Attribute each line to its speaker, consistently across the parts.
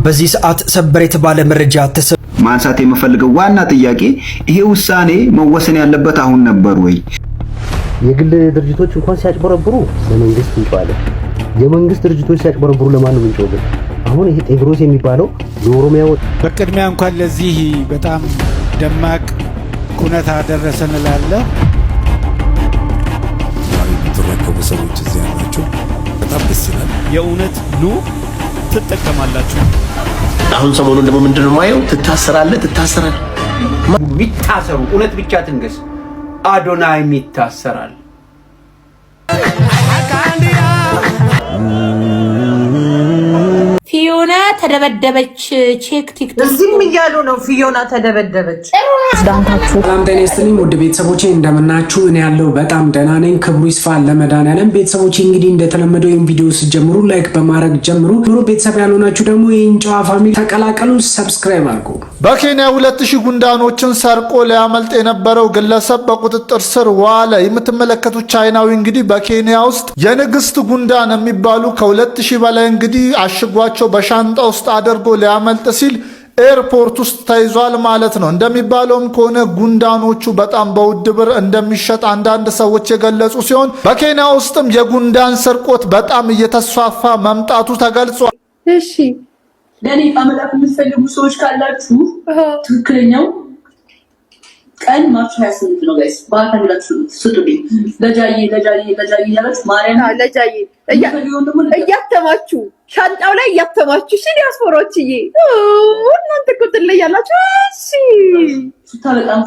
Speaker 1: በዚህ ሰዓት ሰበር የተባለ መረጃ
Speaker 2: ማንሳት የምፈልገው ዋና ጥያቄ ይሄ ውሳኔ መወሰን ያለበት አሁን ነበር ወይ?
Speaker 3: የግል ድርጅቶች እንኳን ሲያጭበረብሩ ለመንግስት እንጫዋለን። የመንግስት ድርጅቶች ሲያጭበረብሩ ለማን ነው እንጫወለን? አሁን ይሄ ጤግሮስ የሚባለው የኦሮሚያ
Speaker 4: በቅድሚያ እንኳን ለዚህ በጣም ደማቅ ኩነት አደረሰን እላለሁ።
Speaker 5: ተረከቡ ሰዎች እዚህ ያላችሁ በጣም ደስ ይላል።
Speaker 6: የእውነት ኑ ትጠቀማላችሁ።
Speaker 7: አሁን ሰሞኑን ደግሞ ምንድነው ማየው? ትታሰራለህ
Speaker 8: ሚታሰሩ እውነት ብቻ ትንገስ አዶናይም ይታሰራል።
Speaker 9: ፊዮና ተደበደበች። ቼክ ቲክቶክ
Speaker 10: እዚህም እያሉ ነው ፊዮና ተደበደበች።
Speaker 11: ሰላም ጤና ይስጥልኝ ውድ ቤተሰቦቼ እንደምናችሁ። እኔ ያለው በጣም ደህና ነኝ። ክብሩ ይስፋ ለመድኃኒዓለም። ቤተሰቦቼ እንግዲህ እንደተለመደው ይህን ቪዲዮ ስትጀምሩ ላይክ በማድረግ ጀምሩ። ቤተሰብ ያልሆናችሁ ደግሞ ይህን ጨዋ ፋሚሊ ተቀላቀሉ፣ ሰብስክራይብ አድርጉ።
Speaker 12: በኬንያ 2000 ጉንዳኖችን ሰርቆ ሊያመልጥ የነበረው ግለሰብ በቁጥጥር ስር ዋለ። የምትመለከቱት ቻይናዊ እንግዲህ በኬንያ ውስጥ የንግስት ጉንዳን የሚባሉ ከ2000 በላይ እንግዲህ አሽጓቸው በሻንጣ ውስጥ አድርጎ ሊያመልጥ ሲል ኤርፖርት ውስጥ ተይዟል ማለት ነው። እንደሚባለውም ከሆነ ጉንዳኖቹ በጣም በውድ ብር እንደሚሸጥ አንዳንድ ሰዎች የገለጹ ሲሆን በኬንያ ውስጥም የጉንዳን ስርቆት በጣም እየተስፋፋ መምጣቱ ተገልጿል።
Speaker 10: እሺ ለኔ አመላክ የምትፈልጉ ሰዎች ካላችሁ ትክክለኛው ቀን ማርች 28 ነው ጋይስ። ባታ ብላችሁ ስጡልኝ። ለጃዬ ያለች ማርያም ለጃዬ እያተማችሁ ሻንጣው ላይ እያተማችሁ እሺ ዲያስፖራዎችዬ እናንተ እኮ ትለያላችሁ። እሺ ቱታ በጣም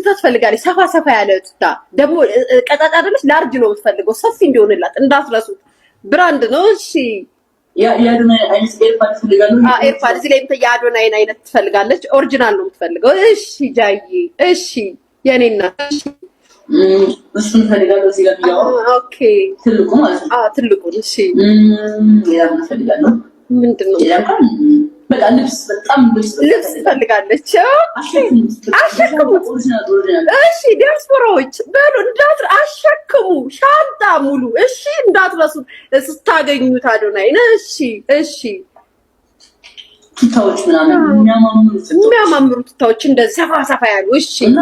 Speaker 10: ትፈልጋለች። ሰፋ ያለ ቱታ ደግሞ ቀጫጫ አይደለች፣ ላርጅ ነው የምትፈልገው። ሰፊ እንዲሆንላት እንዳትረሱት። ብራንድ ነው። እሺ የአዶናይ አይነት ኤርፓድ ትፈልጋለች። ኤርፓድ እዚህ ላይ የአዶናይ አይነት ትፈልጋለች። ኦሪጂናል ነው የምትፈልገው። እሺ ጃዬ እሺ የኔ እናት እሱን ፈልጋለሁ። እዚህ ጋር ያው ኦኬ ትልቁ ማለት ነው። ትልቁ እሺ ሌላ ምን ፈልጋለሁ? ምንድነው በቃ ልብስ ፈልጋለች። አሸክሙት። እሺ ዲያስፖራዎች በሉ አሸክሙ ሻንጣ ሙሉ። እሺ እንዳትረሱ ስታገኙት አዶናይ። እሺ ቱታዎች ምናምን የሚያማምሩ ቱታዎች እንደዚህ ሰፋ ያሉ። እሺ እና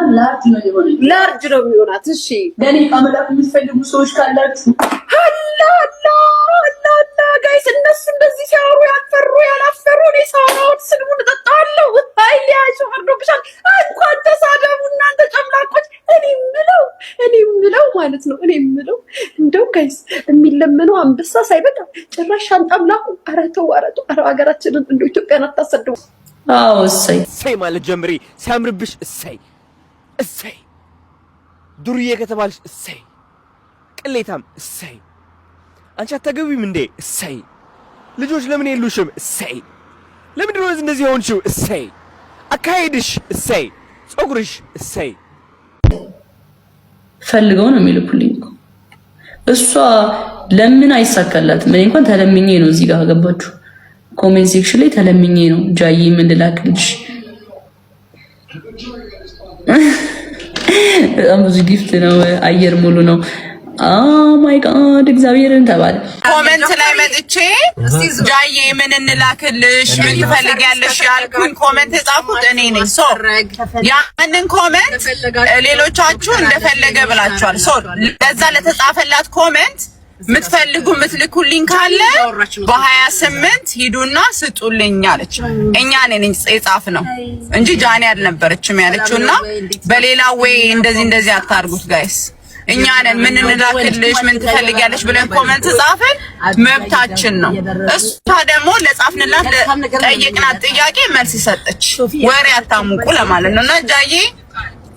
Speaker 10: ላርጅ ነው የሚሆናት። እሺ ለኔ አመላክ የምትፈልጉ ሰዎች ካላችሁ አላ ጋይስ እነሱ እንደዚህ ሲያወሩ ያላፈሩ እኔ ሳራውን ስልሙን እጠጣለሁ። ሊያሾ ወርዶብሻል። እንኳን ተሳደቡ እናንተ ጨምላቆች። እኔ ምለው ማለት ነው። እንደው ጋይስ የሚለመነው አንበሳ ሳይበቃ ጭራሽ ሻንጣም ላኩ። ኧረ ተው ሀገራችንን እንደው ኢትዮጵያን አታሰድቡ።
Speaker 6: እሰይ ማለት ጀምሪ ሲያምርብሽ እሰይ ዱርዬ ከተባልሽ እሰይ ቅሌታም እሰይ አንቺ አታገቢም እንዴ እሰይ ልጆች ለምን የሉሽም እሰይ ለምንድን ነው እንደዚህ ሆንሽው እሰይ አካሄድሽ እሰይ ጸጉርሽ እሰይ
Speaker 10: ፈልገው ነው የሚልኩልኝ እኮ እሷ ለምን አይሳካላትም? እኔ እንኳን ተለምኜ ነው እዚህ ጋር ገባችሁ ኮሜንት ሴክሽን ላይ ተለምኜ ነው ጃዬ ምን ልላክልሽ። በጣም ብዙ ጊፍት ነው፣ አየር ሙሉ ነው። ማይ ጋድ እግዚአብሔርን ተባለ።
Speaker 9: ኮሜንት ላይ መጥቼ ጃዬ ምን እንላክልሽ ምን ትፈልጊያለሽ ያልኩኝ ኮሜንት የጻፉት እኔ ነኝ። ሶ ያንን ኮሜንት ሌሎቻችሁ እንደፈለገ ብላችኋል። ሶ ለዛ ለተጻፈላት ኮሜንት ምትፈልጉ ምትልኩልኝ ካለ በ28 ሂዱና ስጡልኝ አለች። እኛ ነን የጻፍነው እንጂ ጃኔ አልነበረችም ያለችውና በሌላ ወይ እንደዚህ አታርጉት ጋይስ። እኛ ነን ምን እንላክልሽ ምን ትፈልጊያለሽ ብለን ኮሜንት ጻፈን፣ መብታችን ነው። እሷ ደግሞ ለጻፍንላት ጠየቅናት ጥያቄ መልስ ሰጠች። ወሬ አታሙቁ ለማለት ነው። እና ጃዬ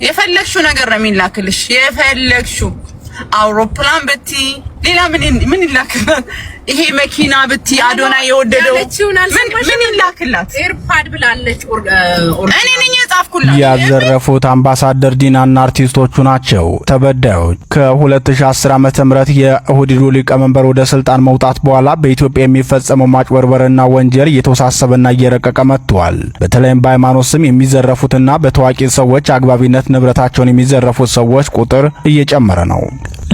Speaker 9: የፈለግሽው ነገር ነው የሚላክልሽ። የፈለግሽው አውሮፕላን ብቲ ሌላ ምን ይላክላት? ይሄ መኪና ብቲ አዶናይ የወደደው ምን ይላክላት? ኤርፓድ ብላለች። እኔ ነኝ የጻፍኩላት።
Speaker 13: ያዘረፉት አምባሳደር ዲናና አርቲስቶቹ ናቸው ተበዳዮች። ከ2010 ዓ.ም የኦህዴድ ሊቀመንበር ወደ ስልጣን መውጣት በኋላ በኢትዮጵያ የሚፈጸመው ማጭበርበርና ወንጀል እየተወሳሰበና እየረቀቀ መጥቷል። በተለይም በሃይማኖት ስም የሚዘረፉትና በታዋቂ ሰዎች አግባቢነት ንብረታቸውን የሚዘረፉት ሰዎች ቁጥር እየጨመረ ነው።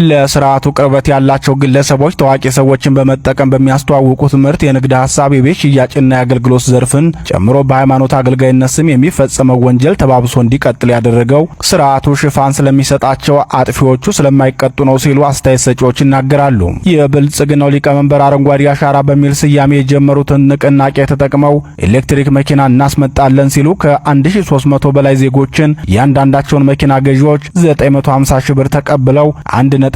Speaker 13: ለስርዓቱ ቅርበት ያላቸው ግለሰቦች ታዋቂ ሰዎችን በመጠቀም በሚያስተዋውቁት ምርት የንግድ ሐሳብ የቤት ሽያጭና የአገልግሎት ዘርፍን ጨምሮ በሃይማኖት አገልጋይነት ስም የሚፈጸመው ወንጀል ተባብሶ እንዲቀጥል ያደረገው ስርዓቱ ሽፋን ስለሚሰጣቸው አጥፊዎቹ ስለማይቀጡ ነው ሲሉ አስተያየት ሰጪዎች ይናገራሉ። የብልጽግናው ሊቀመንበር አረንጓዴ አሻራ በሚል ስያሜ የጀመሩትን ንቅናቄ ተጠቅመው ኤሌክትሪክ መኪና እናስመጣለን ሲሉ ከ1300 በላይ ዜጎችን ያንዳንዳቸውን መኪና ገዢዎች 950 ሺህ ብር ተቀብለው 1.4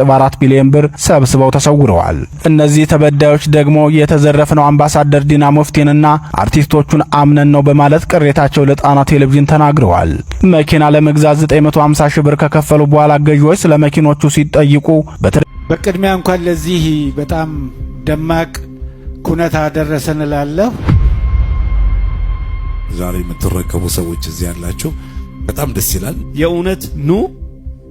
Speaker 13: ቢሊዮን ብር ሰብስበው ተሰውረዋል። እነዚህ ተበዳዮች ደግሞ የተዘረፈነው አምባሳደር ዲና ሙፍቲንና አርቲስቶቹን አምነን ነው በማለት ቅሬታቸው ለጣና ቴሌቪዥን ተናግረዋል። መኪና ለመግዛት 950 ሺህ ብር ከከፈሉ በኋላ ገዢዎች ስለ መኪኖቹ ሲጠይቁ
Speaker 4: በቅድሚያ እንኳን ለዚህ በጣም ደማቅ ኩነት አደረሰን እላለሁ።
Speaker 5: ዛሬ የምትረከቡ ሰዎች እዚህ ያላችሁ በጣም ደስ ይላል።
Speaker 6: የእውነት ኑ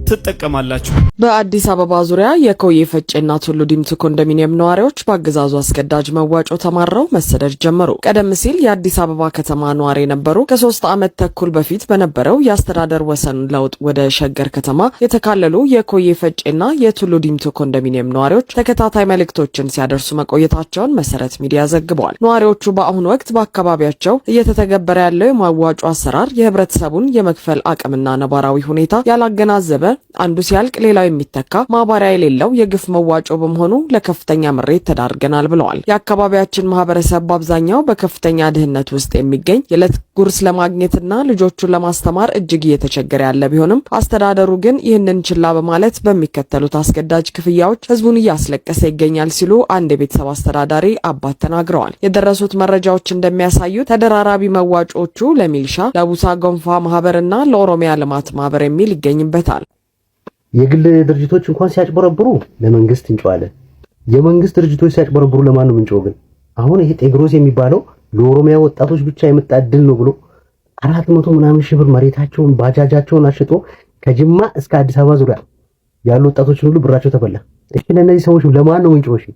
Speaker 6: ትጠቀማላችሁ።
Speaker 14: በአዲስ አበባ ዙሪያ የኮዬ ፈጬና ቱሉ ዲምቱ ኮንዶሚኒየም ነዋሪዎች በአገዛዙ አስገዳጅ መዋጮ ተማረው መሰደድ ጀመሩ። ቀደም ሲል የአዲስ አበባ ከተማ ነዋሪ የነበሩ ከ3 ዓመት ተኩል በፊት በነበረው የአስተዳደር ወሰን ለውጥ ወደ ሸገር ከተማ የተካለሉ የኮዬ ፈጬና የቱሉ ዲምቱ ኮንዶሚኒየም ነዋሪዎች ተከታታይ መልእክቶችን ሲያደርሱ መቆየታቸውን መሰረት ሚዲያ ዘግበዋል። ነዋሪዎቹ በአሁኑ ወቅት በአካባቢያቸው እየተተገበረ ያለው የማዋጮ አሰራር የህብረተሰቡን የመክፈል አቅምና ነባራዊ ሁኔታ ያላገናዘበ አንዱ ሲያልቅ ሌላው የሚተካ ማባሪያ የሌለው የግፍ መዋጮ በመሆኑ ለከፍተኛ ምሬት ተዳርገናል ብለዋል። የአካባቢያችን ማህበረሰብ በአብዛኛው በከፍተኛ ድህነት ውስጥ የሚገኝ የዕለት ጉርስ ለማግኘትና ልጆቹን ለማስተማር እጅግ እየተቸገረ ያለ ቢሆንም አስተዳደሩ ግን ይህንን ችላ በማለት በሚከተሉት አስገዳጅ ክፍያዎች ህዝቡን እያስለቀሰ ይገኛል ሲሉ አንድ የቤተሰብ አስተዳዳሪ አባት ተናግረዋል። የደረሱት መረጃዎች እንደሚያሳዩት ተደራራቢ መዋጮቹ ለሚልሻ፣ ለቡሳ ጎንፋ ማህበርና ለኦሮሚያ ልማት ማህበር የሚል ይገኝበታል።
Speaker 3: የግል ድርጅቶች እንኳን ሲያጭበረብሩ ለመንግስት እንጨዋለን። የመንግስት ድርጅቶች ሲያጭበረብሩ ለማን ነው የምንጨው? ግን አሁን ይሄ ጤግሮስ የሚባለው ለኦሮሚያ ወጣቶች ብቻ የመጣ እድል ነው ብሎ 400 ምናምን ሺህ ብር መሬታቸውን ባጃጃቸውን አሽጦ ከጅማ እስከ አዲስ አበባ ዙሪያ ያሉ ወጣቶችን ሁሉ ብራቸው ተበላ። እሺ ለነዚህ ሰዎች ለማን ነው የምንጨው? እሺ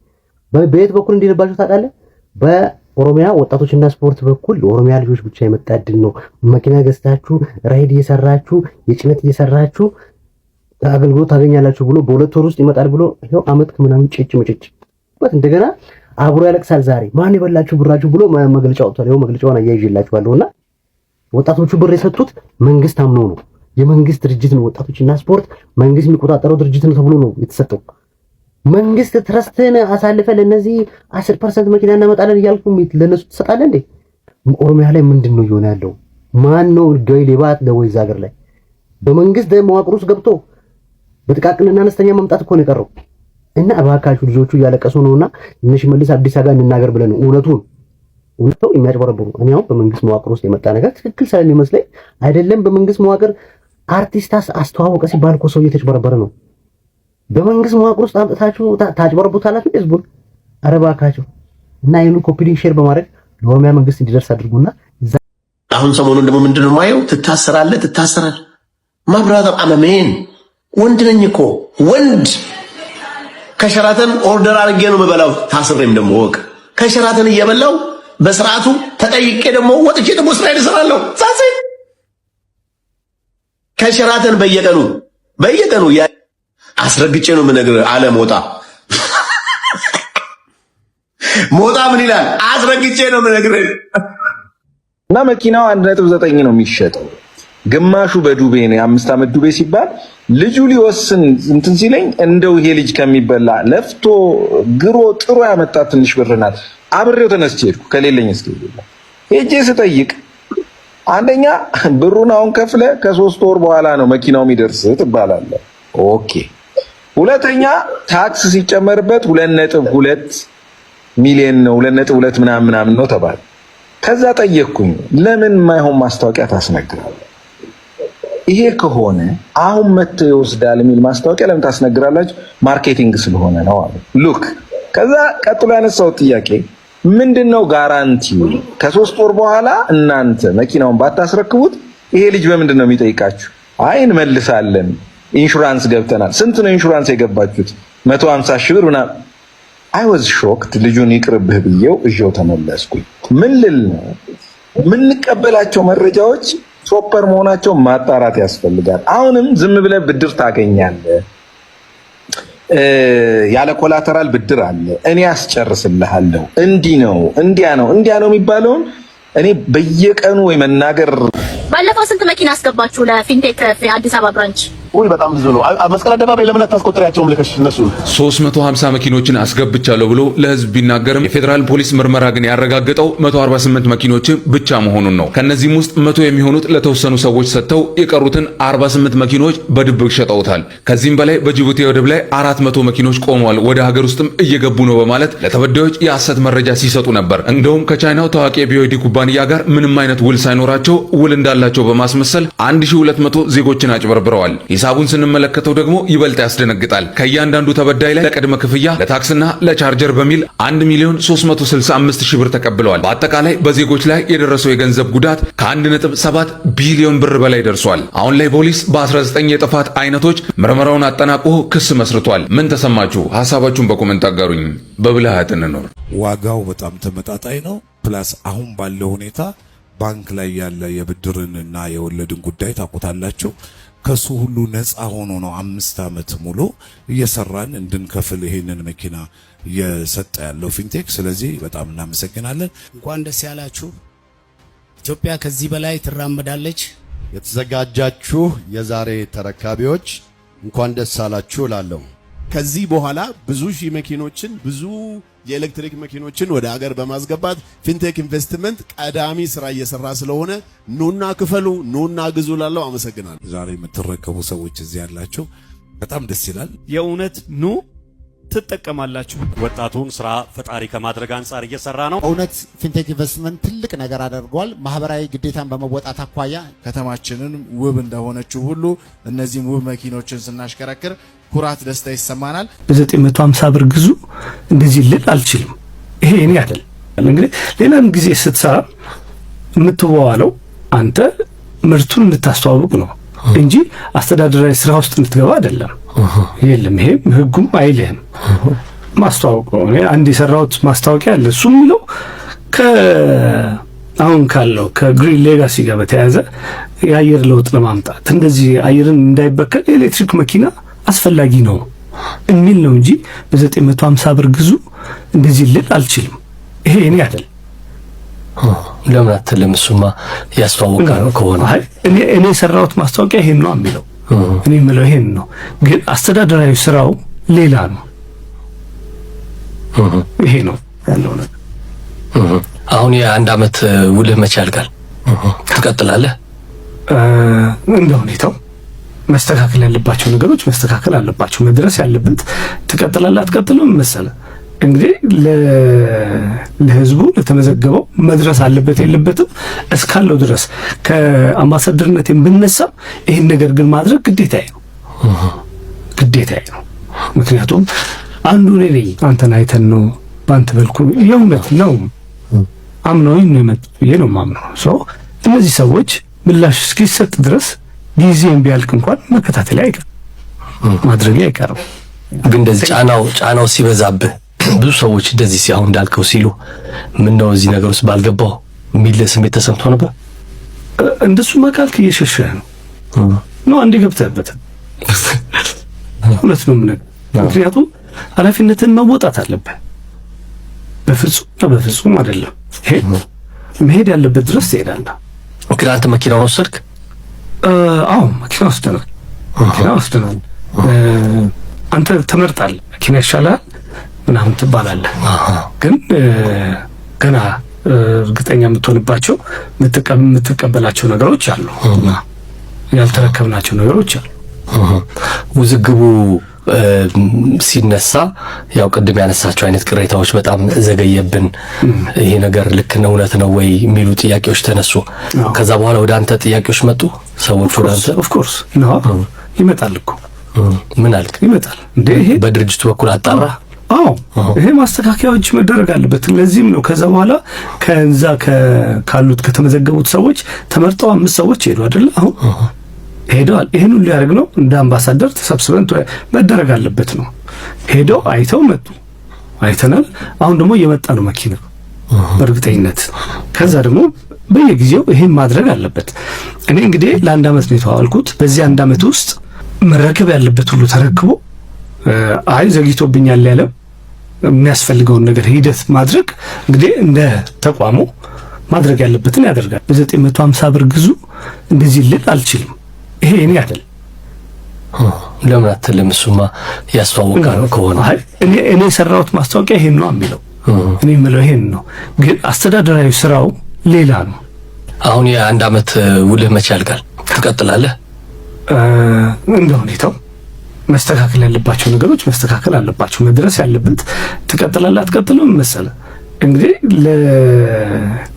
Speaker 3: በየት በኩል እንዲልባቸው ታውቃለህ? በኦሮሚያ ወጣቶችና ስፖርት በኩል ለኦሮሚያ ልጆች ብቻ የመጣ እድል ነው። መኪና ገዝታችሁ ራይድ እየሰራችሁ የጭነት እየሰራችሁ አገልግሎት ታገኛላችሁ ብሎ በሁለት ወር ውስጥ ይመጣል ብሎ ይሄው አመት ከምናምን ጭጭ እንደገና አብሮ ያለቅሳል። ዛሬ ማን ይበላችሁ ብራችሁ ብሎ መግለጫ ወጥቷል። ይሄው መግለጫውን አያይዤላችኋለሁና ወጣቶቹ ብር የሰጡት መንግስት አምኖ ነው። የመንግስት ድርጅት ነው። ወጣቶችና ስፖርት መንግስት የሚቆጣጠረው ድርጅት ነው ተብሎ ነው የተሰጠው። መንግስት ትረስትን አሳልፈ ለነዚህ 10% መኪና እናመጣለን እያልኩ ለነሱ ትሰጣለህ እንዴ? ኦሮሚያ ላይ ምንድነው እየሆነ ያለው? ማን ነው ገይ ሌባት ለወይዛ ሀገር ላይ በመንግስት መዋቅር ውስጥ ገብቶ በጥቃቅንና አነስተኛ መምጣት እኮ ነው የቀረው። እና እባካችሁ ልጆቹ እያለቀሱ ነውና ትንሽ መልስ አዲስ አበባ እንናገር ብለን ነው እውነቱን የሚያጭበረብሩ። እኔ አሁን በመንግስት መዋቅር ውስጥ የመጣ ነገር ትክክል ስለሚመስለኝ አይደለም። በመንግስት መዋቅር አርቲስታስ አስተዋወቀ ሲባል እኮ ሰው እየተጭበረበረ ነው። በመንግስት መዋቅር ውስጥ አምጥታችሁ ታጭበረብሩታላችሁ ህዝቡን። ኧረ እባካችሁ እና ይሄን ኮፒ ሊንክ ሼር በማድረግ ለኦሮሚያ መንግስት እንዲደርስ አድርጉና
Speaker 7: አሁን ሰሞኑን ደግሞ ምንድነው የማየው? ትታሰራለህ ማብራታ አመሜን ወንድ ነኝ እኮ ወንድ ከሸራተን ኦርደር አድርጌ ነው የምበላው። ታስሬም ደግሞ ወቅ ከሸራተን እየበላው በስርዓቱ ተጠይቄ ደግሞ ወጥቼ ደግሞ ስራዬን እሰራለሁ። ሳሴ ከሸራተን በየቀኑ አስረግጬ ነው የምነግርህ። አለ ሞጣ ምን ይላል? አስረግጬ ነው የምነግርህ።
Speaker 2: እና መኪናው 1.9 ነው የሚሸጠው። ግማሹ በዱቤ ነው። የ5 ዓመት ዱቤ ሲባል ልጁ ሊወስን እንትን ሲለኝ እንደው ይሄ ልጅ ከሚበላ ለፍቶ ግሮ ጥሮ ያመጣ ትንሽ ብር ናት። አብሬው ተነስቼ ሄድኩ። ከሌለኝ ሄጄ ስጠይቅ አንደኛ ብሩን አሁን ከፍለ ከ3 ወር በኋላ ነው መኪናው የሚደርስ ትባላለህ። ኦኬ። ሁለተኛ ታክስ ሲጨመርበት 2.2 ሚሊዮን ነው 2.2 ምናምን ነው ተባለ። ከዛ ጠየቅኩኝ ለምን ማይሆን ማስታወቂያ ታስነግራለህ? ይሄ ከሆነ አሁን መጥቶ ይወስዳል የሚል ማስታወቂያ ለምን ታስነግራላችሁ? ማርኬቲንግ ስለሆነ ነው አሉ። ሉክ ከዛ ቀጥሎ ያነሳው ጥያቄ ምንድነው ጋራንቲው? ከ3 ወር በኋላ እናንተ መኪናውን ባታስረክቡት ይሄ ልጅ በምንድን ነው የሚጠይቃችሁ? አይ እንመልሳለን፣ ኢንሹራንስ ገብተናል። ስንት ነው ኢንሹራንስ የገባችሁት? 150 ሺህ ብር ምናምን። አይ ዋዝ ሾክድ። ልጁን ይቅርብህ ብዬው እዤው ተመለስኩኝ። ምን ልል ነው? የምንቀበላቸው መረጃዎች ፕሮፐር መሆናቸው ማጣራት ያስፈልጋል። አሁንም ዝም ብለህ ብድር ታገኛለህ፣ ያለ ኮላተራል ብድር አለ፣ እኔ አስጨርስልሃለሁ፣ እንዲህ ነው እንዲያ ነው የሚባለውን እኔ በየቀኑ ወይ መናገር።
Speaker 10: ባለፈው ስንት መኪና አስገባችሁ ለፊንቴክ አዲስ አበባ ብራንች?
Speaker 7: ወይ በጣም ብዙ ነው። መስቀል አደባባይ ለምን አታስቆጥሪያቸውም ልከሽ? እነሱ
Speaker 15: 350 መኪኖችን አስገብቻለሁ ብሎ ለህዝብ ቢናገርም የፌዴራል ፖሊስ ምርመራ ግን ያረጋገጠው 148 መኪኖችን ብቻ መሆኑን ነው። ከነዚህም ውስጥ 100 የሚሆኑት ለተወሰኑ ሰዎች ሰጥተው የቀሩትን 48 መኪኖች በድብቅ ሸጠውታል። ከዚህም በላይ በጅቡቲ ወደብ ላይ 400 መኪኖች ቆመዋል፣ ወደ ሀገር ውስጥም እየገቡ ነው በማለት ለተበዳዮች የሐሰት መረጃ ሲሰጡ ነበር። እንደውም ከቻይናው ታዋቂ የቢዮዲ ኩባንያ ጋር ምንም አይነት ውል ሳይኖራቸው ውል እንዳላቸው በማስመሰል 1200 ዜጎችን አጭበርብረዋል። ሂሳቡን ስንመለከተው ደግሞ ይበልጥ ያስደነግጣል። ከእያንዳንዱ ተበዳይ ላይ ለቅድመ ክፍያ ለታክስና ለቻርጀር በሚል 1,365,000 ብር ተቀብለዋል። በአጠቃላይ በዜጎች ላይ የደረሰው የገንዘብ ጉዳት ከ1.7 ቢሊዮን ብር በላይ ደርሷል። አሁን ላይ ፖሊስ በ19 የጥፋት አይነቶች ምርመራውን አጠናቆ ክስ መስርቷል። ምን ተሰማችሁ? ሐሳባችሁን በኮሜንት አጋሩኝ። በብልሃት እንኖር።
Speaker 5: ዋጋው በጣም ተመጣጣኝ ነው። ፕላስ አሁን ባለው ሁኔታ ባንክ ላይ ያለ የብድርንና የወለድን ጉዳይ ታውቁታላችሁ። ከሱ ሁሉ ነፃ ሆኖ ነው 5 ዓመት ሙሉ እየሰራን እንድንከፍል ይሄንን መኪና እየሰጠ ያለው ፊንቴክ። ስለዚህ በጣም እናመሰግናለን።
Speaker 16: እንኳን ደስ ያላችሁ። ኢትዮጵያ ከዚህ በላይ ትራመዳለች።
Speaker 17: የተዘጋጃችሁ የዛሬ ተረካቢዎች እንኳን ደስ አላችሁ እላለሁ።
Speaker 18: ከዚህ በኋላ ብዙ ሺህ መኪኖችን ብዙ የኤሌክትሪክ መኪኖችን ወደ ሀገር በማስገባት ፊንቴክ ኢንቨስትመንት ቀዳሚ ስራ እየሰራ ስለሆነ ኑና ክፈሉ፣ ኑና ግዙ ላለው አመሰግናለሁ።
Speaker 5: ዛሬ የምትረከቡ ሰዎች እዚህ ያላችሁ በጣም ደስ ይላል።
Speaker 6: የእውነት ኑ ትጠቀማላችሁ።
Speaker 19: ወጣቱን ስራ ፈጣሪ ከማድረግ አንጻር እየሰራ ነው።
Speaker 20: እውነት ፊንቴክ ኢንቨስትመንት ትልቅ ነገር አድርጓል። ማህበራዊ ግዴታን በመወጣት አኳያ
Speaker 21: ከተማችንን ውብ እንደሆነችው ሁሉ እነዚህም ውብ መኪኖችን ስናሽከረክር ኩራት፣ ደስታ ይሰማናል።
Speaker 22: በ950 ብር ግዙ እንደዚህ ልል አልችልም። ይሄ እኔ አይደል። እንግዲህ ሌላም ጊዜ ስትሰራ የምትዋዋለው አንተ ምርቱን እንድታስተዋውቅ ነው እንጂ አስተዳደራዊ ስራ ውስጥ እንድትገባ አይደለም። የለም ይሄ ህጉም አይልህም። ማስተዋወቅ ነው። እኔ አንድ የሰራሁት ማስታወቂያ አለ። እሱ የሚለው አሁን ካለው ከግሪን ሌጋሲ ጋር በተያያዘ የአየር ለውጥ ለማምጣት እንደዚህ አየርን እንዳይበከል የኤሌክትሪክ መኪና አስፈላጊ ነው የሚል ነው እንጂ በ950 ብር ግዙ እንደዚህ ልል አልችልም። ይሄ እኔ አይደል።
Speaker 3: ለምን አትልም? እሱማ ያስተዋውቃል ከሆነ
Speaker 22: እኔ የሰራሁት ማስታወቂያ ይሄን ነው የሚለው። እኔ የምለው ይሄን ነው፣ ግን አስተዳደራዊ ስራው ሌላ ነው። ይሄ ነው ያለው ነገር።
Speaker 3: አሁን የ1 ዓመት ውልህ መቼ ያልቃል? ትቀጥላለህ?
Speaker 22: እንደ ሁኔታው መስተካከል ያለባቸው ነገሮች መስተካከል አለባቸው። መድረስ ያለበት ትቀጥላለህ አትቀጥልም መሰለህ። እንግዲህ ለህዝቡ ለተመዘገበው መድረስ አለበት የለበትም እስካለው ድረስ ከአምባሳደርነት ብነሳም ይሄን ነገር ግን ማድረግ ግዴታዬ ነው። ምክንያቱም አንዱ እኔ ነኝ። አንተን አይተን ነው ባንተ በልኩ የእውነት ነው አምነውኝ ነው የመጡት ብዬ ነው የማምነው። እነዚህ ሰዎች ምላሽ እስኪሰጥ ድረስ ጊዜም ቢያልቅ እንኳን መከታተል አይቀርም፣ ማድረግ አይቀርም።
Speaker 3: ግን እንደዚህ ጫናው ሲበዛብህ ብዙ ሰዎች እንደዚህ ሲያው እንዳልከው ሲሉ ምን ነው እዚህ ነገር ውስጥ ባልገባው የሚል ስሜት ተሰምቶ ነበር።
Speaker 22: እንደሱ ማካልክ እየሸሸህ ነው አንዴ ገብተህበት ሁለት ነው ምን። ምክንያቱም ኃላፊነትን መወጣት አለብህ። በፍጹም አይደለም ይሄ መሄድ ያለበት ድረስ ትሄዳለህ።
Speaker 3: ግን አንተ መኪናውን ወሰድክ?
Speaker 22: አዎ መኪና ወስደናል። አንተ ትመርጣለህ፣ መኪና ይሻላል ምናምን ትባላለህ። ግን ገና እርግጠኛ የምትሆንባቸው የምትቀበላቸው ነገሮች አሉ፣ ያልተረከብናቸው ነገሮች አሉ።
Speaker 3: ውዝግቡ ሲነሳ ያው ቅድም ያነሳቸው አይነት ቅሬታዎች በጣም ዘገየብን፣ ይሄ ነገር ልክ ነው እውነት ነው ወይ የሚሉ ጥያቄዎች ተነሱ። ከዛ በኋላ ወደ አንተ ጥያቄዎች መጡ ሰዎች ወደ አንተ?
Speaker 22: ኦፍ ኮርስ ነው ይመጣል እኮ።
Speaker 3: ምን አልክ?
Speaker 22: ይመጣል እንዴ? ይሄ
Speaker 3: በድርጅቱ በኩል አጣራ?
Speaker 22: አዎ ይሄ ማስተካከያዎች መደረግ አለበት። ለዚህም ነው ከዛ በኋላ ከዛ ካሉት ከተመዘገቡት ሰዎች ተመርጠው 5 ሰዎች ሄዱ አይደል? አሁን ሄደዋል። ይሄን ሁሉ ያደርግ ነው እንደ አምባሳደር ተሰብስበን መደረግ አለበት ነው። ሄደው አይተው መጡ፣ አይተናል። አሁን ደግሞ እየመጣ ነው መኪና በእርግጠኝነት። ከዛ ደግሞ በየጊዜው ይሄን ማድረግ አለበት። እኔ እንግዲህ ለ1 ዓመት ነው የተዋልኩት። በዚህ 1 ዓመት ውስጥ መረከብ ያለበት ሁሉ ተረክቦ አይ ዘግይቶብኛል ያለ የሚያስፈልገውን ነገር ሂደት ማድረግ እንግዲህ እንደ ተቋሙ ማድረግ ያለበትን ያደርጋል። በ950 ብር ግዙ እንደዚህ ልል አልችልም። ይሄ እኔ አይደል
Speaker 1: ለምን አትልም? እሱማ ያስተዋውቃል ከሆነ
Speaker 22: እኔ የሰራሁት ማስታወቂያ ይሄን ነው የሚለው እኔ የምለው ይሄን ነው። ግን አስተዳደራዊ ስራው ሌላ ነው።
Speaker 1: አሁን የአንድ አመት ውልህ መቼ ያልቃል? ትቀጥላለህ?
Speaker 22: እንደ ሁኔታው መስተካከል ያለባቸው ነገሮች መስተካከል አለባቸው። መድረስ ያለበት ትቀጥላለህ አትቀጥልም መሰለ እንግዲህ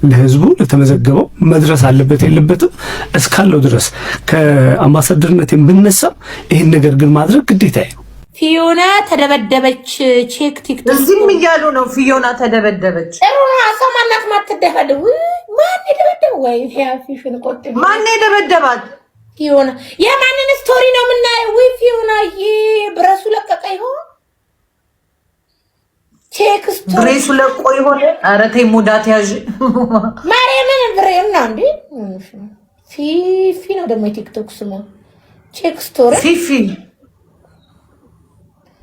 Speaker 22: ለህዝቡ ለተመዘገበው መድረስ አለበት የለበትም እስካለው ድረስ ከአምባሳደርነት ብነሳም ይሄን ነገር ግን ማድረግ ግዴታዬ ነው።
Speaker 8: ፊዮና ተደበደበች። ቼክ ቲክቶክ
Speaker 9: እዚህም እያሉ ነው። ፊዮና ተደበደበች።
Speaker 8: ጥሩና ሰማናት ማትደፈል ማን ይደበደብ ወይ ያፊሽን ቆጥ
Speaker 9: ማን ይደበደባት?
Speaker 8: ፊዮና የማንን ስቶሪ ነው የምናየው? ወይ ፊዮና ብረሱ ለቀቀ ይሆን? ቼክ ስቶሪ
Speaker 9: ብሬሱ ለቆ ይሆን? ኧረ ተይ ሙዳት ያዥ
Speaker 8: ማርያምን ብሬና እንዴ ፊፊ ነው ደግሞ የቲክቶክ ስሙ። ቼክ ስቶሪ
Speaker 9: ፊፊ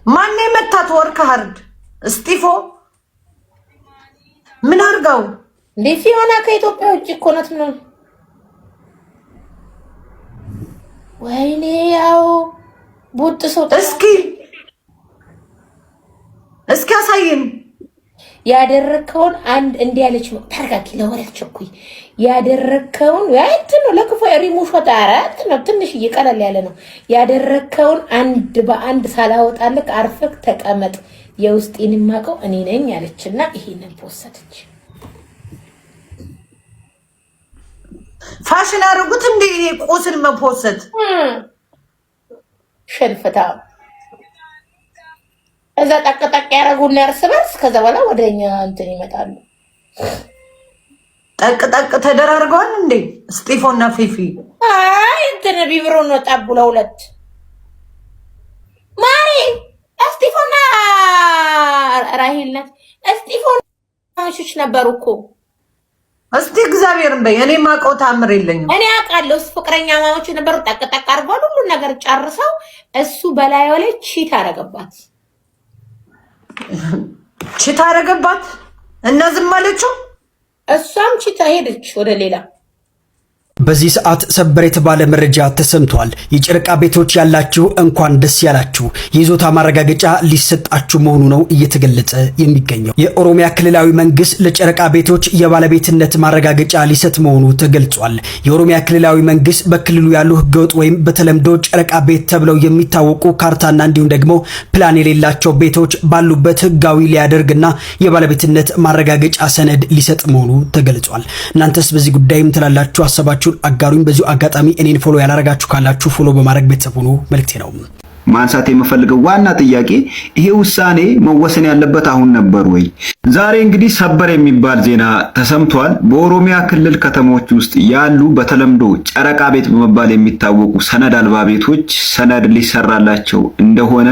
Speaker 9: ማን የመታት? ወርክ ሃርድ እስጢፎ ምን አርጋው
Speaker 8: እንዴ? ፊዮና ከኢትዮጵያ ውጭ እኮ ናት ነው። ወይኔ ያው ቡጥ ሰው እስኪ አሳየን ያደረከውን አንድ እንዲህ ያለች ነው። ታርጋቂ ለወሬያቸው እኮ ያደረከውን እንትን ነው ለክፉ ሪሙሾ ታራት ነው። ትንሽ እየቀለል ያለ ነው። ያደረከውን አንድ በአንድ ሳላወጣልክ አርፈክ ተቀመጥ፣ የውስጤን ማቀው እኔ ነኝ ያለችና ይሄንን ፖስተች።
Speaker 9: ፋሽን አርጉት እንዴ ቁስል መፖሰት
Speaker 8: ሸልፈታ እዛ ጠቅጠቅ ያረጉና እርስ በርስ ከዛ በኋላ ወደኛ እንትን ይመጣሉ።
Speaker 9: ጠቅጠቅ ተደራርገዋል እንዴ እስጢፎና ፊፊ?
Speaker 8: አይ እንትን ቢብሮ ነው ጠቡ ለሁለት ማሪ እስጢፎና ራሂልነት እስጢፎና ማሽሽ ነበሩ እኮ።
Speaker 9: እስቲ እግዚአብሔርን በይ እኔ ማቀው ታምር የለኝም።
Speaker 8: እኔ አውቃለሁ ፍቅረኛ ማሞች ነበሩ። ጠቅጠቅ አርጓል ሁሉ ነገር ጨርሰው እሱ በላዩ ላይ ቺት አረገባት።
Speaker 9: ቺታ አረገባት እና ዝም አለችው።
Speaker 8: እሷም ቺታ ሄደች ወደ ሌላ።
Speaker 23: በዚህ ሰዓት ሰበር የተባለ መረጃ ተሰምቷል። የጨረቃ ቤቶች ያላችሁ እንኳን ደስ ያላችሁ፣ የይዞታ ማረጋገጫ ሊሰጣችሁ መሆኑ ነው እየተገለጸ የሚገኘው። የኦሮሚያ ክልላዊ መንግስት ለጨረቃ ቤቶች የባለቤትነት ማረጋገጫ ሊሰጥ መሆኑ ተገልጿል። የኦሮሚያ ክልላዊ መንግስት በክልሉ ያሉ ህገወጥ ወይም በተለምዶ ጨረቃ ቤት ተብለው የሚታወቁ ካርታና እንዲሁም ደግሞ ፕላን የሌላቸው ቤቶች ባሉበት ህጋዊ ሊያደርግና የባለቤትነት ማረጋገጫ ሰነድ ሊሰጥ መሆኑ ተገልጿል። እናንተስ በዚህ ጉዳይም ትላላችሁ? ሀሳባችሁ አጋሩኝ። በዚሁ አጋጣሚ እኔን ፎሎ ያላረጋችሁ ካላችሁ ፎሎ በማድረግ ቤተሰብ ሁኑ መልክቴ ነው።
Speaker 2: ማንሳት የምፈልገው ዋና ጥያቄ ይሄ ውሳኔ መወሰን ያለበት አሁን ነበር ወይ? ዛሬ እንግዲህ ሰበር የሚባል ዜና ተሰምቷል። በኦሮሚያ ክልል ከተሞች ውስጥ ያሉ በተለምዶ ጨረቃ ቤት በመባል የሚታወቁ ሰነድ አልባ ቤቶች ሰነድ ሊሰራላቸው እንደሆነ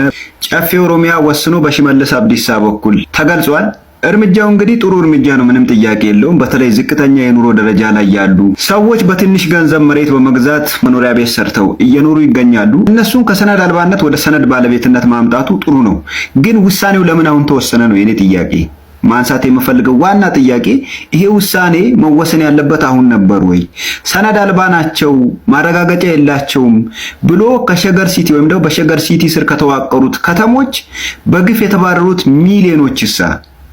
Speaker 2: ጨፌ ኦሮሚያ ወስኖ በሽመልስ አብዲሳ በኩል ተገልጿል። እርምጃው እንግዲህ ጥሩ እርምጃ ነው፣ ምንም ጥያቄ የለውም። በተለይ ዝቅተኛ የኑሮ ደረጃ ላይ ያሉ ሰዎች በትንሽ ገንዘብ መሬት በመግዛት መኖሪያ ቤት ሰርተው እየኖሩ ይገኛሉ። እነሱን ከሰነድ አልባነት ወደ ሰነድ ባለቤትነት ማምጣቱ ጥሩ ነው። ግን ውሳኔው ለምን አሁን ተወሰነ ነው የኔ ጥያቄ። ማንሳት የምፈልገው ዋና ጥያቄ ይሄ ውሳኔ መወሰን ያለበት አሁን ነበር ወይ? ሰነድ አልባ ናቸው ማረጋገጫ የላቸውም ብሎ ከሸገር ሲቲ ወይም ደግሞ በሸገር ሲቲ ስር ከተዋቀሩት ከተሞች በግፍ የተባረሩት ሚሊዮኖችሳ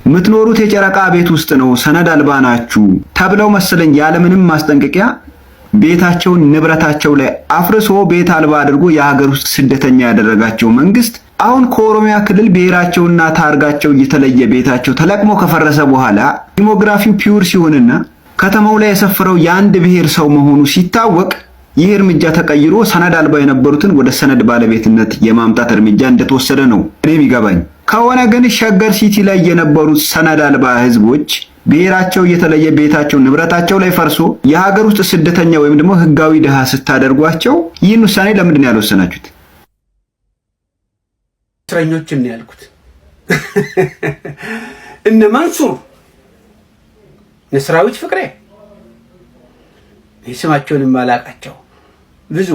Speaker 2: ምትኖሩት የጨረቃ ቤት ውስጥ ነው፣ ሰነድ አልባ ናችሁ ተብለው መሰለኝ ያለምንም ማስጠንቀቂያ ቤታቸውን ንብረታቸው ላይ አፍርሶ ቤት አልባ አድርጎ የሀገር ውስጥ ስደተኛ ያደረጋቸው መንግስት አሁን ከኦሮሚያ ክልል ብሔራቸውና ታርጋቸው እየተለየ ቤታቸው ተለቅሞ ከፈረሰ በኋላ ዲሞግራፊው ፒውር ሲሆንና ከተማው ላይ የሰፈረው የአንድ ብሔር ሰው መሆኑ ሲታወቅ ይህ እርምጃ ተቀይሮ ሰነድ አልባ የነበሩትን ወደ ሰነድ ባለቤትነት የማምጣት እርምጃ እንደተወሰደ ነው እኔም ይገባኝ። ከሆነ ግን ሸገር ሲቲ ላይ የነበሩት ሰነድ አልባ ህዝቦች ብሔራቸው እየተለየ ቤታቸው ንብረታቸው ላይ ፈርሶ የሀገር ውስጥ ስደተኛ ወይም ደግሞ ህጋዊ ድሃ ስታደርጓቸው ይህን ውሳኔ ለምንድን ነው ያልወሰናችሁት?
Speaker 22: እስረኞችን ያልኩት እነ ማንሱር ነስራዊት ፍቅሬ ስማቸውን ማላቃቸው ብዙ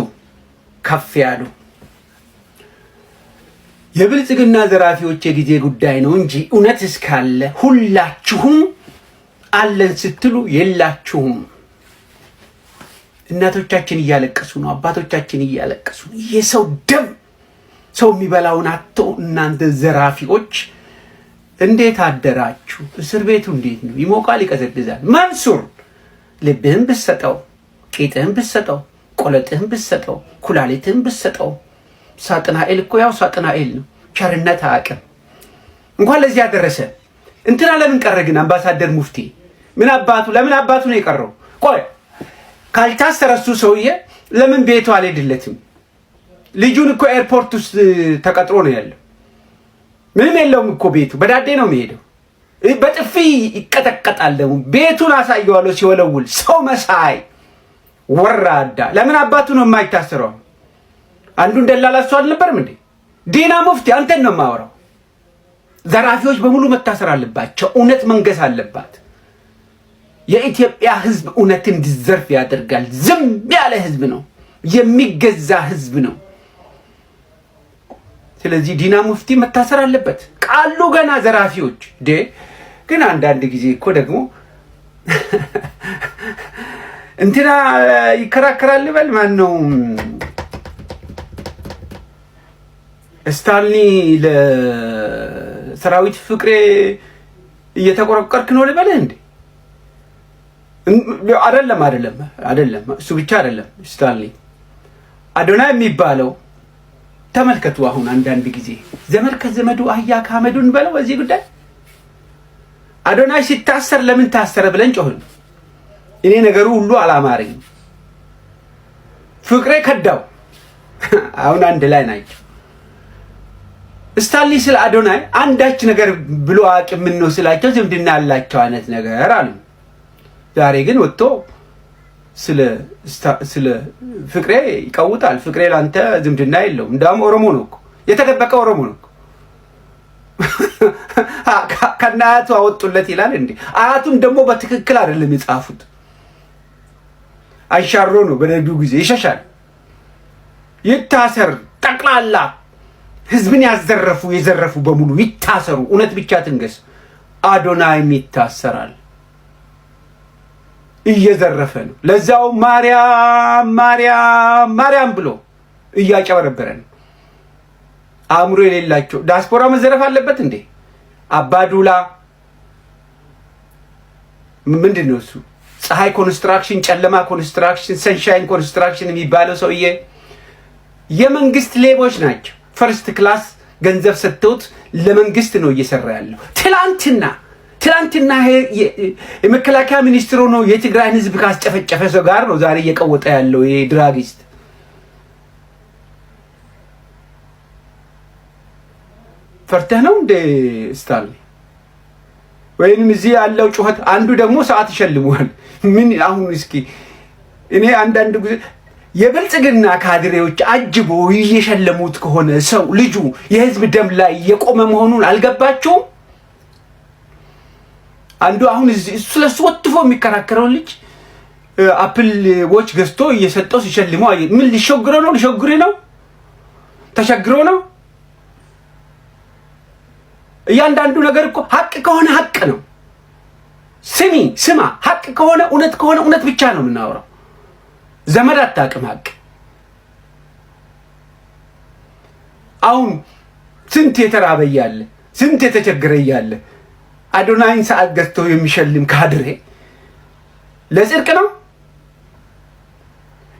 Speaker 22: ከፍ ያሉ
Speaker 11: የብልጽግና ዘራፊዎች የጊዜ ጉዳይ ነው እንጂ እውነት እስካለ ሁላችሁም አለን ስትሉ የላችሁም። እናቶቻችን እያለቀሱ ነው፣ አባቶቻችን እያለቀሱ ነው። የሰው ደም ሰው የሚበላውን አጥቶ እናንተ ዘራፊዎች እንዴት አደራችሁ? እስር ቤቱ እንዴት ነው? ይሞቃል፣ ይቀዘቅዛል። መንሱር ልብህን ብትሰጠው፣ ቂጥህን ብትሰጠው፣ ቆለጥህን ብትሰጠው፣ ኩላሊትህን ብትሰጠው፣ ሳጥናኤል እኮ ያው ሳጥናኤል ነው። ቸርነት አያውቅም። እንኳን ለዚህ ያደረሰ እንትና ለምን ቀረ ግን? አምባሳደር ሙፍቲ ለምን አባቱ ነው የቀረው? ቆይ ካልታሰረ እሱ ሰውዬ ለምን ቤቱ አልሄድለትም? ልጁን እኮ ኤርፖርት ውስጥ ተቀጥሮ ነው ያለው። ምንም የለውም እኮ ቤቱ፣ በዳዴ ነው የሚሄደው። በጥፊ ይቀጠቀጣል። ደግሞ ቤቱን አሳየዋለሁ ሲወለውል። ሰው መሳይ ወራዳ። ለምን አባቱ ነው የማይታሰረው? አንዱ እንደላላ እሱ አልነበርም እንዴ? ዲና ሙፍቲ አንተን ነው የማወራው። ዘራፊዎች በሙሉ መታሰር አለባቸው። እውነት መንገስ አለባት። የኢትዮጵያ ህዝብ እውነትን እንዲዘርፍ ያደርጋል። ዝም ያለ ህዝብ ነው፣ የሚገዛ ህዝብ ነው። ስለዚህ ዲና ሙፍቲ መታሰር አለበት። ቃሉ ገና ዘራፊዎች ግን አንዳንድ ጊዜ እኮ ደግሞ እንትና ይከራከራል ይበል ማን ነው ስታልኒ ለሰራዊት ፍቅሬ እየተቆረቆርክ ነው ልበል እንዴ? አይደለም እሱ ብቻ አይደለም። ስታልኒ አዶናይ የሚባለው ተመልከቱ። አሁን አንዳንድ ጊዜ ዘመድ ከዘመዱ አህያ ካመዱን በለው በዚህ ጉዳይ አዶናይ ሲታሰር ለምን ታሰረ ብለን ጮህን። እኔ ነገሩ ሁሉ አላማረኝ። ፍቅሬ ከዳው። አሁን አንድ ላይ ናቸው። ስታንሊ ስለ አዶናይ አንዳች ነገር ብሎ አቅም ነው ስላቸው ዝምድና ያላቸው አይነት ነገር አሉ። ዛሬ ግን ወጥቶ ስለ ፍቅሬ ይቀውጣል። ፍቅሬ ላንተ ዝምድና የለውም። እንዳውም ኦሮሞ ነው እኮ የተደበቀ ኦሮሞ ነው እኮ። ከናያቱ አወጡለት ይላል እንዴ? አያቱን ደግሞ በትክክል አይደለም የጻፉት። አይሻሮ ነው በነቢዩ ጊዜ ይሸሻል። ይታሰር። ጠቅላላ ህዝብን የዘረፉ በሙሉ ይታሰሩ። እውነት ብቻ ትንገስ። አዶናይም ይታሰራል። እየዘረፈ ነው። ለዛው ማርያም ብሎ እያጨበረበረ ነው። አእምሮ የሌላቸው ዲያስፖራ መዘረፍ አለበት እንዴ? አባዱላ ምንድን ነው እሱ? ፀሐይ ኮንስትራክሽን፣ ጨለማ ኮንስትራክሽን፣ ሰንሻይን ኮንስትራክሽን የሚባለው ሰውዬ የመንግስት ሌቦች ናቸው። ፈርስት ክላስ ገንዘብ ሰጥተውት ለመንግስት ነው እየሰራ ያለው። ትላንትና የመከላከያ ሚኒስትሩ ነው የትግራይን ህዝብ ካስጨፈጨፈ ሰው ጋር ነው ዛሬ እየቀወጠ ያለው ይሄ ድራጊስት። ፈርተህ ነው እንደ ስታንሊ? ወይንም እዚህ ያለው ጩኸት አንዱ ደግሞ ሰዓት ይሸልመዋል። ምን አሁን እስኪ እኔ አንዳንድ ጊዜ የብልጽግና ካድሬዎች አጅቦ እየሸለሙት ከሆነ ሰው ልጁ የህዝብ ደም ላይ የቆመ መሆኑን አልገባቸውም? አንዱ አሁን ስለሱ ወጥፎ የሚከራከረው ልጅ አፕል ዎች ገዝቶ እየሰጠው ሲሸልመው ምን ሊሾግረው ነው? ተሸግሮ ነው? እያንዳንዱ ነገር እኮ ሀቅ ከሆነ ሀቅ ነው። ስማ፣ ሀቅ ከሆነ እውነት ብቻ ነው የምናወራው። ዘመድ አታውቅም ሀቅ። አሁን ስንት የተራበ እያለ ስንት የተቸገረ እያለ አዶናይን ሰዓት ገዝቶ የሚሸልም ካድሬ ለጽድቅ ነው?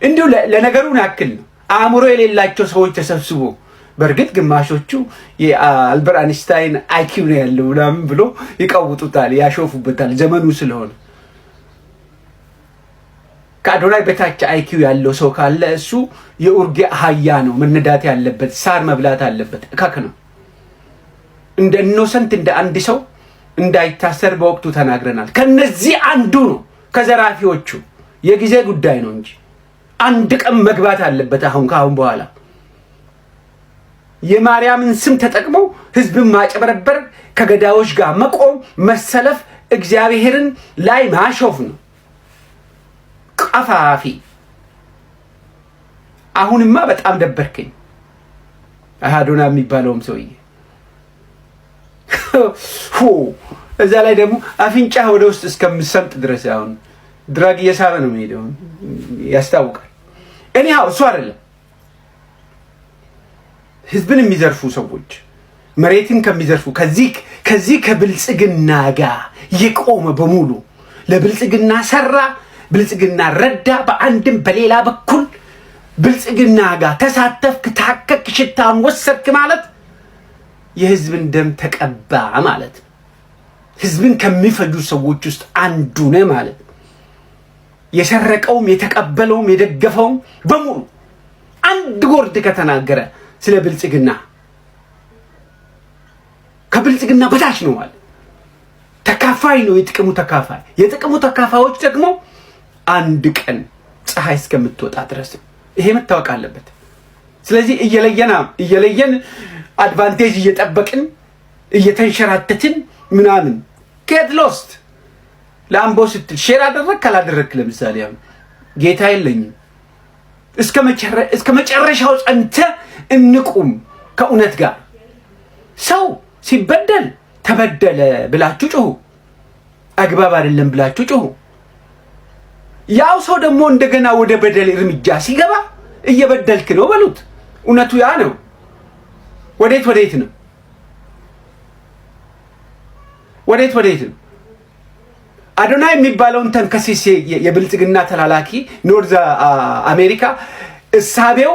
Speaker 11: እንዲሁ ለነገሩን ያክል ነው። አእምሮ የሌላቸው ሰዎች ተሰብስቦ በእርግጥ ግማሾቹ የአልበርት አንስታይን አይኪው ነው ያለው ምናምን ብሎ ይቀውጡታል፣ ያሾፉበታል ዘመኑ ስለሆነ። ከአዶናይ በታች አይኪው ያለው ሰው ካለ እሱ የኡርጌ አህያ ነው፣ መነዳት ያለበት ሳር መብላት አለበት። እካክ ነው። እንደ ኢኖሰንት እንደ አንድ ሰው እንዳይታሰር በወቅቱ ተናግረናል። ከነዚህ አንዱ ነው ከዘራፊዎቹ። የጊዜ ጉዳይ ነው እንጂ አንድ ቀን መግባት አለበት። ከአሁን በኋላ የማርያምን ስም ተጠቅመው ህዝብን ማጨበረበር፣ ከገዳዮች ጋር መቆም፣ መሰለፍ፣ እግዚአብሔርን ላይ ማሾፍ ነው። ቀፋፊ። አሁንማ በጣም ደበርከኝ። አዶና የሚባለውም ሰውዬ እዛ ላይ ደግሞ አፍንጫ ወደ ውስጥ እስከምሰምጥ ድረስ አሁን ድራግ እየሳበ ነው የሚሄደው ያስታውቃል። እኔ እሱ አይደለም ህዝብን የሚዘርፉ ሰዎች መሬትን ከሚዘርፉ ከዚህ ከብልጽግና ጋር የቆመ በሙሉ ለብልጽግና ሰራ፣ ብልጽግና ረዳ፣ በአንድም በሌላ በኩል ብልጽግና ጋር ተሳተፍክ፣ ታከክ፣ ሽታን ወሰድክ ማለት የህዝብን ደም ተቀባ ማለት ነው። ህዝብን ከሚፈጁ ሰዎች ውስጥ አንዱ ነህ ማለት ነው። የሰረቀውም የተቀበለውም የደገፈውም በሙሉ አንድ ወርድ ከተናገረ ስለ ብልጽግና ከብልጽግና በታች ነው ማለት ተካፋይ ነው፣ የጥቅሙ ተካፋይ። የጥቅሙ ተካፋዮች ደግሞ አንድ ቀን ፀሐይ እስከምትወጣ ድረስ ይሄ መታወቅ አለበት። ስለዚህ እየለየን አድቫንቴጅ እየጠበቅን እየተንሸራተትን ምናምን ጌት ሎስት ለአምቦ ስትል ሼር አደረክ ካላደረክ ለምሳሌ አሁን ጌታ የለኝም እስከ መጨረሻው ጸንተ እንቁም ከእውነት ጋር። ሰው ሲበደል ተበደለ ብላችሁ ጮሁ፣ አግባብ አይደለም ብላችሁ ጮሁ። ያው ሰው ደግሞ እንደገና ወደ በደል እርምጃ ሲገባ እየበደልክ ነው በሉት። እውነቱ ያ ነው። ወዴት ነው? ወዴት ነው? አዶናይ የሚባለውን ተንከሲስ የብልጽግና ተላላኪ ኖርዝ አሜሪካ እሳቤው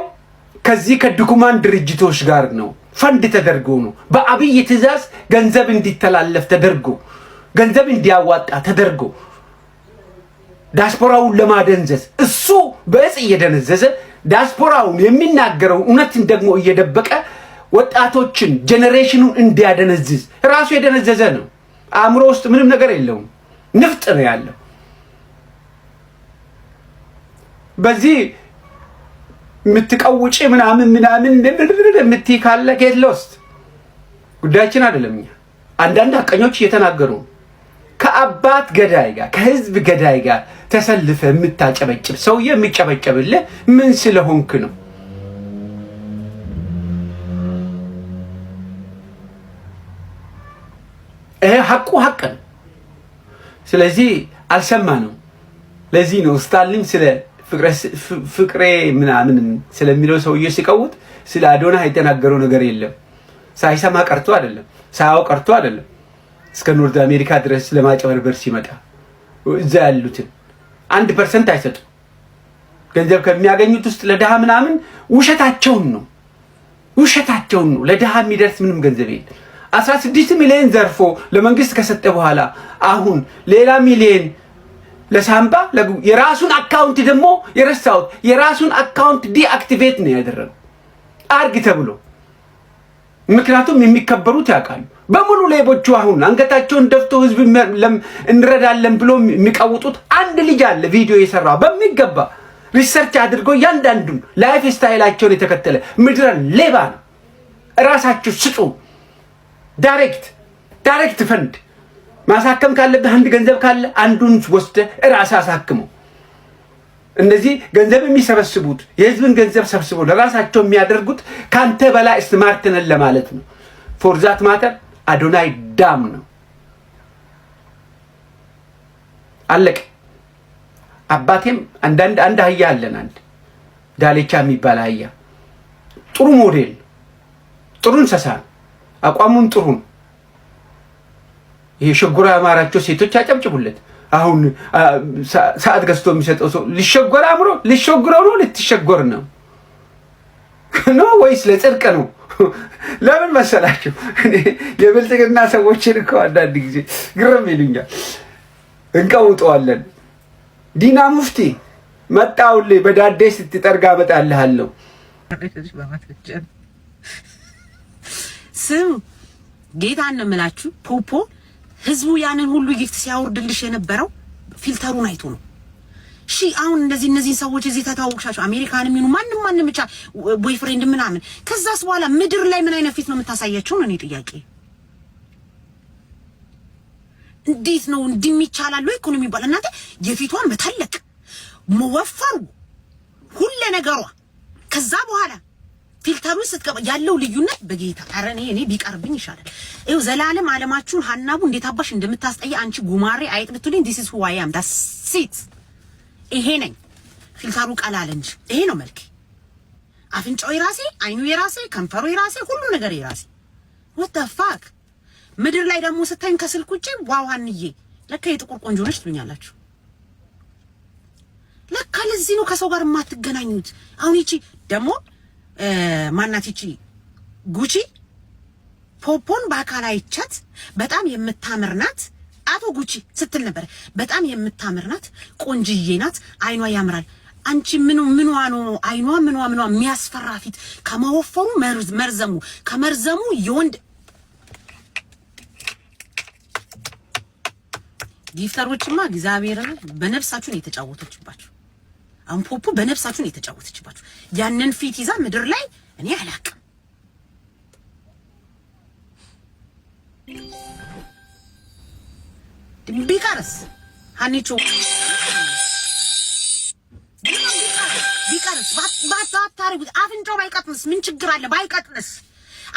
Speaker 11: ከዚህ ከድኩማን ድርጅቶች ጋር ነው። ፈንድ ተደርጎ ነው በአብይ ትእዛዝ ገንዘብ እንዲተላለፍ ተደርጎ ገንዘብ እንዲያዋጣ ተደርጎ ዲያስፖራውን ለማደንዘዝ እሱ በእጽ እየደነዘዘ ዲያስፖራውን የሚናገረው እውነትን ደግሞ እየደበቀ ወጣቶችን ጄኔሬሽኑን እንዲያደነዝዝ ራሱ የደነዘዘ ነው። አእምሮ ውስጥ ምንም ነገር የለውም፣ ንፍጥ ነው ያለው። በዚህ የምትቀውጪ ምናምን የምትይ ካለ ጌት ሎስት። ጉዳያችን አይደለም። እኛ አንዳንድ ሐቀኞች እየተናገሩ ከአባት ገዳይ ጋር ከህዝብ ገዳይ ጋር ተሰልፈ የምታጨበጭብ ሰውዬ የሚጨበጨብልህ ምን ስለሆንክ ነው? ሐቁ ሐቅ ነው። ስለዚህ አልሰማነው። ለዚህ ነው ስታሊን ስለ ፍቅሬ ምናምን ስለሚለው ሰውዬ ሲቀውጥ ስለ አዶና የተናገረው ነገር የለም። ሳይሰማ ቀርቶ አይደለም፣ ሳያው ቀርቶ አይደለም። እስከ ኖርዝ አሜሪካ ድረስ ለማጨበርበር ሲመጣ እዛ ያሉትን 1% አይሰጡ። ገንዘብ ከሚያገኙት ውስጥ ለድሃ ምናምን ውሸታቸውን ነው። ለድሃ የሚደርስ ምንም ገንዘብ የለም። 16 ሚሊዮን ዘርፎ ለመንግስት ከሰጠ በኋላ አሁን ሌላ ሚሊዮን ለሳምባ የራሱን አካውንት ደግሞ የረሳውት የራሱን አካውንት ዲአክቲቬት ነው ያደረገው አርግ ተብሎ። ምክንያቱም የሚከበሩት ያውቃሉ በሙሉ ሌቦቹ አሁን አንገታቸውን ደፍቶ ህዝብ እንረዳለን ብሎ የሚቀውጡት አንድ ልጅ አለ ቪዲዮ የሰራው በሚገባ ሪሰርች አድርጎ ያንዳንዱን ላይፍ ስታይላቸውን የተከተለ ምድረ ሌባ ነው። ራሳችሁ ስጡ። ዳይሬክት ፈንድ ማሳከም ካለብህ አንድ ገንዘብ ካለ አንዱን ወስደህ ራስህ አሳክመው። እነዚህ ገንዘብ የሚሰበስቡት የህዝብን ገንዘብ ሰብስበው ለራሳቸው የሚያደርጉት ካንተ በላይ ስማርት ነን ለማለት ነው። ፎር ዛት ማተር አዶናይ ዳም ነው። አለቀ። አባቴም አንድ አህያ አለን፣ አንድ ዳሌቻ የሚባል አህያ ጥሩ ሞዴል፣ ጥሩ እንስሳ፣ አቋሙም ጥሩ ነው። ይሄ ሸጉራ ያማራቸው ሴቶች ያጨብጭቡለት። አሁን ሰዓት ገዝቶ የሚሰጠው ሰው ሊሸጎር አምሮ ሊሸጎረው ነው ልትሸጎር ነው ወይስ ለጽድቅ ነው? ለምን መሰላችሁ? የብልጽግና ሰዎችን እኮ አንዳንድ ጊዜ ግርም ይሉኛል። እንቀውጠዋለን። ዲና ሙፍቲ መጣውልህ በዳዴ ስትጠርጋ መጣልሃለሁ።
Speaker 4: ስም ጌታን ነው የምላችሁ። ፖፖ ህዝቡ ያንን ሁሉ ጊፍት ሲያወርድልሽ የነበረው ፊልተሩን አይቶ ነው። እሺ አሁን እነዚህ ሰዎች እዚህ ተታወቅሻቸው አሜሪካንም ይኑ ማንንም ብቻ ቦይፍሬንድ ምናምን፣ ከዛስ በኋላ ምድር ላይ ምን አይነት ፊት ነው የምታሳያቸው ነው እኔ ጥያቄ። እንዴት ነው እንደሚቻላል ወይ ኢኮኖሚ ባል እናንተ የፊቷን መተለቅ መወፈሩ ሁሉ ነገሯ ከዛ በኋላ ፊልተሩን ስትቀባ ያለው ልዩነት በጌታ ኧረ እኔ ቢቀርብኝ ይሻላል። ይኸው ዘላለም አለማችሁን ሀናቡ እንዴት አባሽ እንደምታስጠያ አንቺ ጉማሬ አይጥ ብትሉኝ this is who I am that's it። ይሄ ነኝ። ፊልተሩ ቀላል እንጂ ይሄ ነው መልክ። አፍንጫው የራሴ፣ አይኑ የራሴ፣ ከንፈሩ የራሴ፣ ሁሉ ነገር የራሴ። what the fuck። ምድር ላይ ደግሞ ስታይም ከስልክ ውጪ ዋው ሀንዬ ለካ የጥቁር ቆንጆ ነሽ ትሉኛላችሁ። ለካ ለዚህ ነው ከሰው ጋር የማትገናኙት። አሁን ይቺ ደግሞ ማናት ይቺ ጉቺ ፖፖን በአካል አይቻት በጣም የምታምር ናት አቶ ጉቺ ስትል ነበር። በጣም የምታምር ናት፣ ቆንጅዬ ናት፣ አይኗ ያምራል። አንቺ ምኗ ነው አይኗ ምኗ የሚያስፈራ ፊት ከመወፈሩ መርዘሙ ከመርዘሙ የወንድ ጊፍተሮችማ እግዚአብሔርን በነፍሳችሁ ነው የተጫወተችባችሁ። አሁን ፖፖ በነፍሳችሁ ነው የተጫወተችባችሁ። ያንን ፊት ይዛ ምድር ላይ እኔ አላቅም። ቢቀርስ ሀኒቾ ቢቀርስ ባታረጉት አፍንጫው ባይቀጥንስ ምን ችግር አለ? ባይቀጥንስ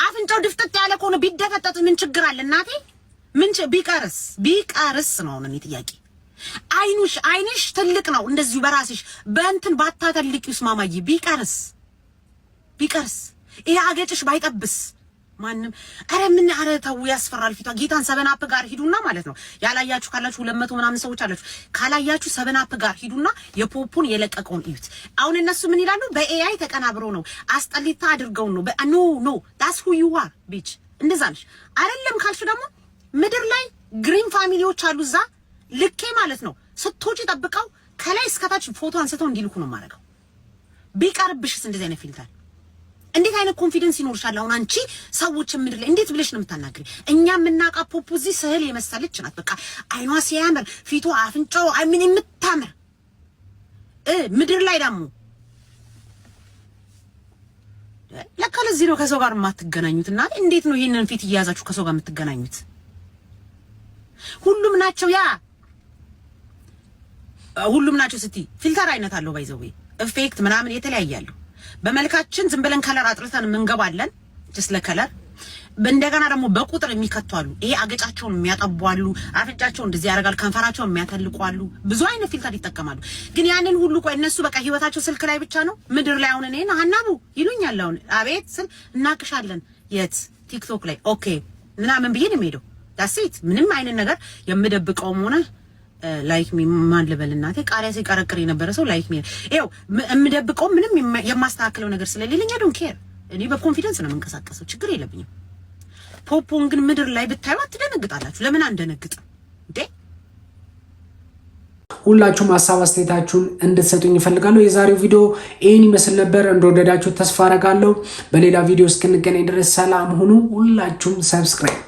Speaker 4: አፍንጫው ድፍጥጥ ያለ ከሆነ ቢደፈጠጥ ምን ችግር አለ? እናቴ ምን ቢቀርስ ነው እኔ ጥያቄ። አይንሽ ትልቅ ነው እንደዚሁ በራስሽ በእንትን ባታተልቂውስ ማማዬ ቢቀርስ ይሄ አገጭሽ ባይጠብስ ማንም ኧረ ተው ያስፈራል ፊቷ። ጌታን ሰበናፕ ጋር ሂዱና ማለት ነው ያላያችሁ ካላችሁ 200 ምናምን ሰዎች አላችሁ ካላያችሁ ሰበናፕ ጋር ሂዱና የፖፖን የለቀቀውን እዩት። አሁን እነሱ ምን ይላሉ? በኤአይ ተቀናብሮ ነው አስጠሊታ አድርገው ነው ኖ that's who you are bitch እንደዛ ነሽ አይደለም ካልሽ ደግሞ ምድር ላይ ግሪን ፋሚሊዎች አሉ እዛ ልኬ ማለት ነው ስትወጪ ጠብቀው ከላይ እስከታች ፎቶ አንስተው እንዲልኩ ነው ማረጋው። ቢቀርብሽስ እንደዚህ አይነት ፊልተር እንዴት አይነት ኮንፊደንስ ይኖርሻል? አሁን አንቺ ሰዎች ምድር ላይ እንዴት ብለሽ ነው የምታናግሪ? እኛ የምናውቃ ፖፖ እዚህ ስዕል የመሰለች ናት። በቃ አይኗ ሲያምር ፊቷ አፍንጫው ምን የምታምር ምድር ላይ ደግሞ ለካ ለዚህ ነው ከሰው ጋር የማትገናኙት። እና እንዴት ነው ይሄንን ፊት እያያዛችሁ ከሰው ጋር የምትገናኙት? ሁሉም ናቸው ስቲ ፊልተር አይነት አለው ባይዘው ኢፌክት ምናምን የተለያየ አለው። በመልካችን ዝም ብለን ከለር አጥርተን እንገባለን just ለከለር። እንደገና ደግሞ በቁጥር የሚከቷሉ። ይሄ አገጫቸውን የሚያጠቧሉ፣ አፍንጫቸውን እንደዚህ ያደርጋል፣ ከንፈራቸውን የሚያተልቋሉ። ብዙ አይነት ፊልተር ይጠቀማሉ። ግን ያንን ሁሉ ቆይ እነሱ በቃ ህይወታቸው ስልክ ላይ ብቻ ነው። ምድር ላይ አሁን እኔና ሀናቡ ይሉኛል አሁን አቤት ስል እናቅሻለን የት ቲክቶክ ላይ ኦኬ ምናምን ብዬ ነው የምሄደው። ዳሴት ምንም አይነት ነገር የምደብቀውም ሆነ ላይክ ሚ ማን ልበል እናቴ ቃሪያ ሲቀረቅር የነበረ ሰው ላይክ ሚ ይኸው የምደብቀው ምንም የማስተካከለው ነገር ስለሌለኝ ዶንት ኬር። እኔ በኮንፊደንስ ነው የምንቀሳቀሰው፣ ችግር የለብኝም። ፖፖን ግን ምድር ላይ ብታዩ አትደነግጣላችሁ። ለምን አንደነግጥ እንዴ?
Speaker 12: ሁላችሁም ሀሳብ አስተያየታችሁን እንድትሰጡኝ እፈልጋለሁ። የዛሬው ቪዲዮ ይሄን ይመስል ነበር። እንደወደዳችሁ ተስፋ አደርጋለሁ። በሌላ ቪዲዮ እስክንገናኝ ድረስ ሰላም ሁኑ። ሁላችሁም ሰብስክራይብ